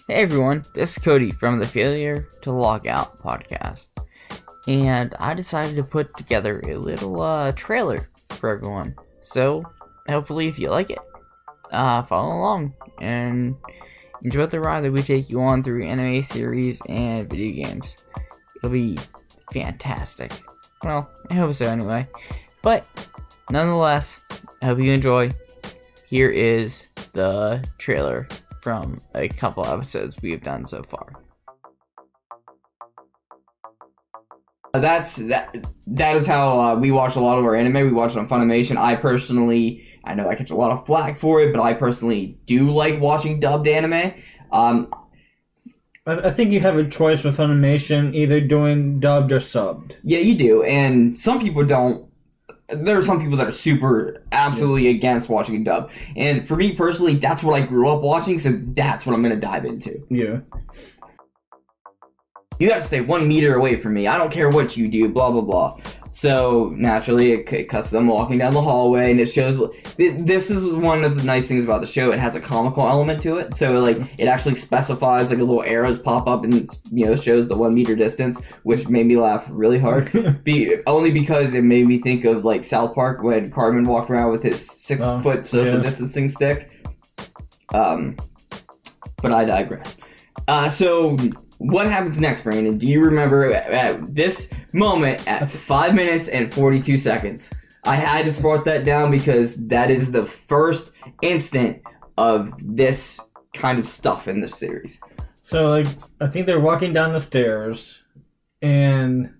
Hey everyone, this is Cody from the Failure to Log Out podcast, and I decided to put together a little trailer for everyone. So hopefully, if you like it, follow along and enjoy the ride that we take you on through anime series and video games. It'll be fantastic. Well, I hope so anyway. But nonetheless, I hope you enjoy. Here is the trailer from a couple episodes we have done so far. That is how we watch a lot of our anime. We watch it on Funimation. I know I catch a lot of flack for it, but I personally do like watching dubbed anime. I think you have a choice with Funimation, either doing dubbed or subbed. Yeah, you do, and some people don't. There are some people that are absolutely against watching a dub. And for me personally, that's what I grew up watching, so that's what I'm going to dive into. Yeah. You got to stay 1 meter away from me. I don't care what you do, blah, blah, blah. So, naturally, it cuts them walking down the hallway, and it shows... This is one of the nice things about the show. It has a comical element to it. So, it actually specifies, a little arrows pop up and, shows the 1 meter distance, which made me laugh really hard. Only because it made me think of, South Park when Cartman walked around with his 6-foot social distancing stick. But I digress. So... What happens next, Brandon? Do you remember at this moment at 5 minutes and 42 seconds? I had to spark that down because that is the first instant of this kind of stuff in this series. So, I think they're walking down the stairs, and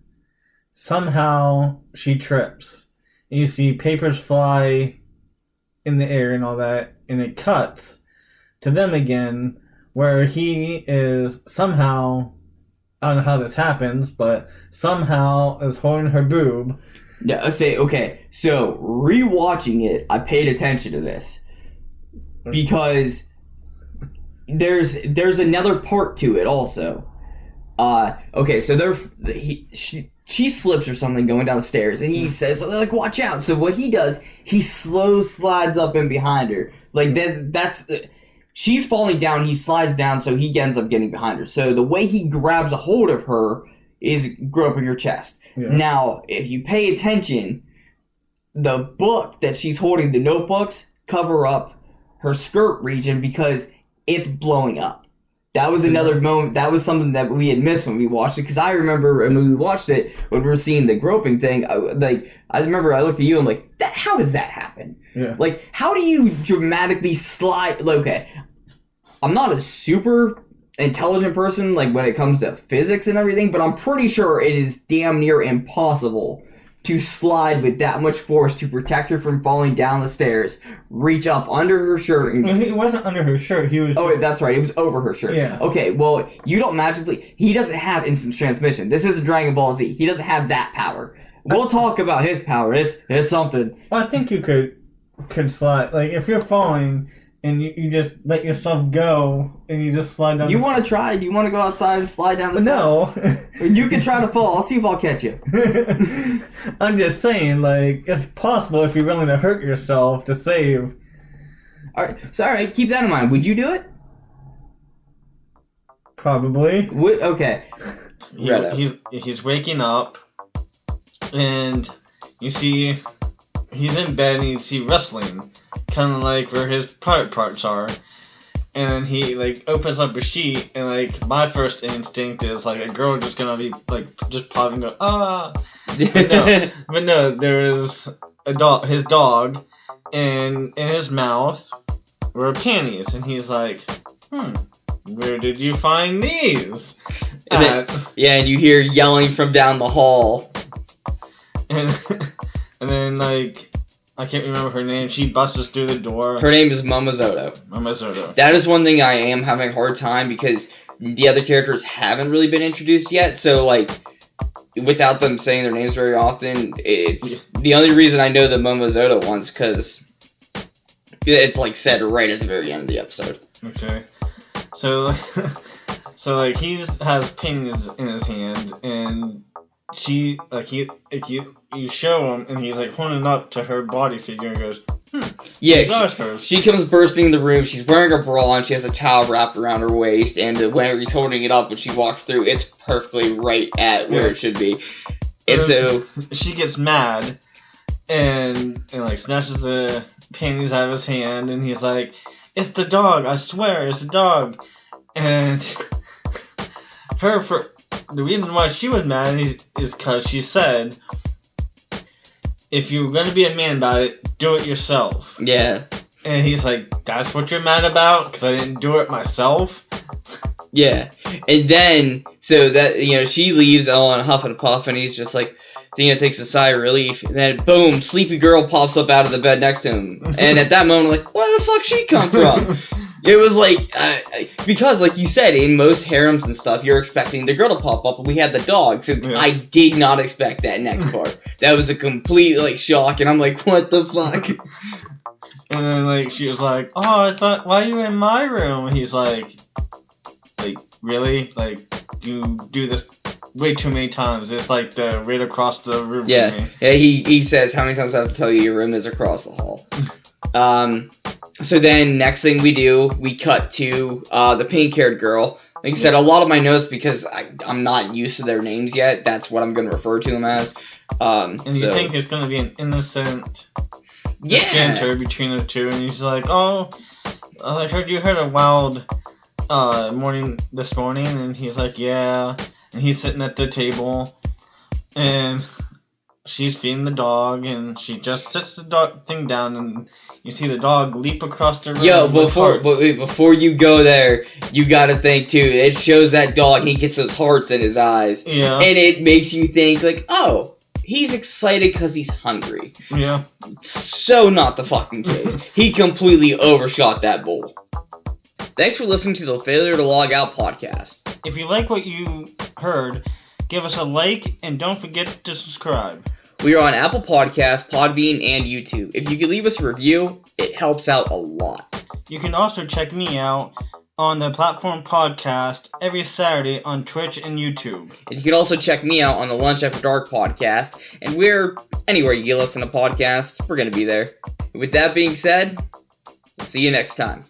somehow she trips. And you see papers fly in the air and all that, and it cuts to them again, where he is somehow, I don't know how this happens, but somehow is holding her boob. Yeah, okay, so rewatching it, I paid attention to this because there's another part to it also. Okay, so she slips or something going down the stairs, and he says, watch out. So what he does, he slow slides up in behind her. She's falling down, he slides down, so he ends up getting behind her. So the way he grabs a hold of her is groping her chest. Yeah. Now, if you pay attention, the book that she's holding, the notebooks, cover up her skirt region because it's blowing up. That was another moment, that was something that we had missed when we watched it, because I remember when we watched it, when we were seeing the groping thing, I remember I looked at you and I'm like, how does that happen? Yeah. How do you dramatically slide? Okay, I'm not a super intelligent person, when it comes to physics and everything, but I'm pretty sure it is damn near impossible to slide with that much force to protect her from falling down the stairs, reach up under her shirt. It wasn't under her shirt. He was. Oh, that's right. It was over her shirt. Yeah. Okay. Well, you don't magically. He doesn't have instant transmission. This isn't Dragon Ball Z. He doesn't have that power. We'll talk about his power. It's something. Well, I think you could slide. If you're falling and you just let yourself go and you just slide down. You want to try? Do you want to go outside and slide down the stairs? No. You can try to fall. I'll see if I'll catch you. I'm just saying, it's possible if you're willing to hurt yourself to save. All right, keep that in mind. Would you do it? Probably. Okay. He's waking up, and you see he's in bed and you see wrestling, kind of where his private parts are. And then he, opens up a sheet, and, my first instinct is, a girl just gonna be, just pop and go, ah! But no, there is his dog, and in his mouth were panties, and he's like, where did you find these? And you hear yelling from down the hall. And then, I can't remember her name. She busts through the door. Her name is Momozoto. Momozoto. That is one thing I am having a hard time because the other characters haven't really been introduced yet. So, without them saying their names very often, it's the only reason I know the Momozoto one's because it's, said right at the very end of the episode. Okay. So he has pins in his hand, and you show him, and he's like holding up to her body figure and goes, Yeah, she comes bursting in the room. She's wearing a bra and she has a towel wrapped around her waist. And whenever he's holding it up when she walks through, it's perfectly right at where it should be. And so she gets mad and like snatches the panties out of his hand, and he's like, "It's the dog! I swear, it's the dog!" And the reason why she was mad is because she said, if you're gonna be a man about it, do it yourself. Yeah. And he's like, that's what you're mad about? Because I didn't do it myself? Yeah. And then, so that, she leaves all in a huff and a puff, and he's just like, takes a sigh of relief, and then boom, sleepy girl pops up out of the bed next to him. And at that moment, like, where the fuck she come from? It was like, because like you said, in most harems and stuff, you're expecting the girl to pop up, and we had the dog, so I did not expect that next part. That was a complete, like, shock, and I'm like, what the fuck? And then, like, she was like, oh, I thought, why are you in my room? And he's like, really? Like, you do this way too many times. It's like the right across the room from me. Yeah, he says, how many times do I have to tell you your room is across the hall? So then, next thing we do, we cut to the pink-haired girl. Like I said, a lot of my notes, because I'm not used to their names yet, that's what I'm going to refer to them as. And you think there's going to be an innocent banter between the two, and he's like, oh, I heard you had a wild morning this morning, and he's like, yeah, and he's sitting at the table, and she's feeding the dog, and she just sits the thing down, and you see the dog leap across the room. Yo, before you go there, you gotta think too. It shows that dog, he gets those hearts in his eyes. Yeah. And it makes you think, like, oh, he's excited because he's hungry. Yeah. So not the fucking case. He completely overshot that bowl. Thanks for listening to the Failure to Log Out podcast. If you like what you heard, give us a like, and don't forget to subscribe. We are on Apple Podcasts, Podbean, and YouTube. If you could leave us a review, it helps out a lot. You can also check me out on the Platform Podcast every Saturday on Twitch and YouTube. And you can also check me out on the Lunch After Dark podcast, and we're anywhere you listen to podcasts, we're going to be there. With that being said, we'll see you next time.